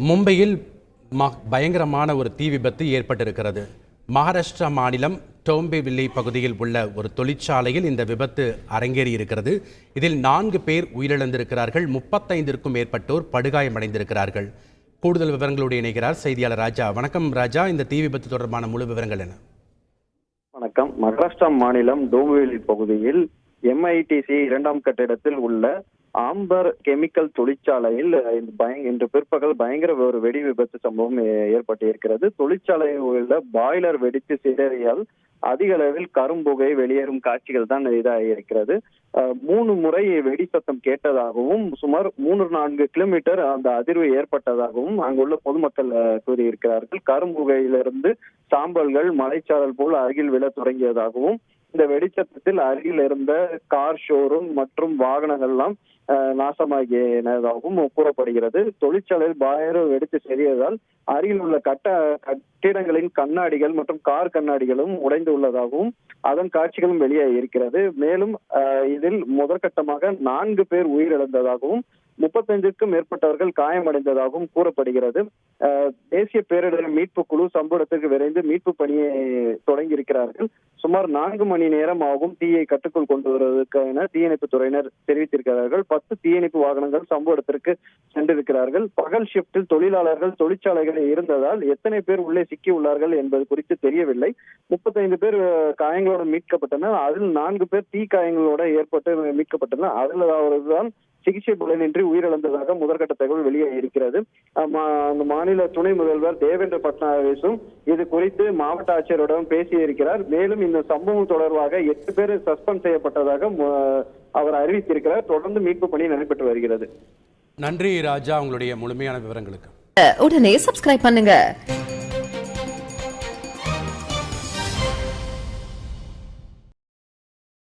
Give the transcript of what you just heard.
மும்பையில் பயங்கரமான ஒரு தீ விபத்து ஏற்பட்டிருக்கிறது. மகாராஷ்டிரா மாநிலம் டோம்பிவில்லி பகுதியில் உள்ள ஒரு தொழிற்சாலையில் இந்த விபத்து அரங்கேறி இருக்கிறது. இதில் 4 பேர் உயிரிழந்திருக்கிறார்கள். 35க்கும் மேற்பட்டோர் படுகாயமடைந்திருக்கிறார்கள். கூடுதல் விவரங்களோடு இணைகிறார் செய்தியாளர் ராஜா. வணக்கம் ராஜா, இந்த தீ விபத்து தொடர்பான முழு விவரங்கள் என்ன? வணக்கம். மகாராஷ்டிரா மாநிலம் டோம்பிவில்லி பகுதியில் MITC 2ஆம் கட்டிடத்தில் உள்ள ஆம்பர் கெமிக்கல் தொழிற்சாலையில் இன்று பிற்பகல் பயங்கர ஒரு வெடி விபத்து சம்பவம் ஏற்பட்டிருக்கிறது. தொழிற்சாலையில் உள்ள பாய்லர் வெடித்து சிதறியால் அதிக அளவில் கரும்புகை வெளியேறும் காட்சிகள் தான் இதாகியிருக்கிறது. 3 முறை வெடி சத்தம் கேட்டதாகவும் சுமார் 3-4 கிலோமீட்டர் அந்த அதிர்வு ஏற்பட்டதாகவும் அங்குள்ள பொதுமக்கள் கூறியிருக்கிறார்கள். கரும்புகையிலிருந்து சாம்பல்கள் மலைச்சாரல் போல் அருகில் விழ தொடங்கியதாகவும் இந்த வெடிச்சத்தத்தில் அருகில் இருந்த கார் ஷோரூம் மற்றும் வாகனங்கள் எல்லாம் நாசமாகியதாகவும் கூறப்படுகிறது. தொழிற்சாலையில் பாயர் வெடித்து செறியதால் அருகில் உள்ள கட்டிடங்களின் கண்ணாடிகள் மற்றும் கார் கண்ணாடிகளும் உடைந்து உள்ளதாகவும் அதன் காட்சிகளும் வெளியே இருக்கிறது. மேலும் இதில் முதற்கட்டமாக 4 பேர் உயிரிழந்ததாகவும் 35க்கும் மேற்பட்டவர்கள் காயமடைந்ததாகவும் கூறப்படுகிறது. தேசிய பேரிடர் மீட்பு குழு சம்பவத்திற்கு விரைந்து மீட்பு பணியை தொடங்கி இருக்கிறார்கள். சுமார் 4 மணி நேரம் ஆகும் தீயை கட்டுக்குள் கொண்டு வருவதற்கான தீயணைப்பு துறையினர் தெரிவித்திருக்கிறார்கள். 10 தீயணைப்பு வாகனங்கள் சம்பவத்திற்கு சென்றிருக்கிறார்கள். பகல் ஷிப்டில் தொழிலாளர்கள் தொழிற்சாலைகளில் இருந்ததால் எத்தனை பேர் உள்ளே சிக்கி உள்ளார்கள் என்பது குறித்து தெரியவில்லை. 35 பேர் காயங்களோடு மீட்கப்பட்டனர். அதில் 4 பேர் தீ காயங்களோட ஏற்பட்டு மீட்கப்பட்டனர். அதில் அவர்தான் சிகிச்சை பலனின்றி உயிரிழந்ததாக முதற்கட்ட தகவல் வெளியே இருக்கிறது. அந்த மாநில துணை முதல்வர் தேவேந்திர பட்னாவிஸும் இது குறித்து மாவட்ட ஆட்சியரிடம் பேசியிருக்கிறார். மேலும் இந்த சம்பவம் தொடர்பாக 8 பேர் சஸ்பெண்ட் செய்யப்பட்டதாக அவர் அறிவித்திருக்கிறார். தொடர்ந்து மீட்பு பணி நடைபெற்று வருகிறது. நன்றி ராஜா, உங்களுடைய முழுமையான விவரங்களுக்கு. உடனே சப்ஸ்கிரைப் பண்ணுங்க.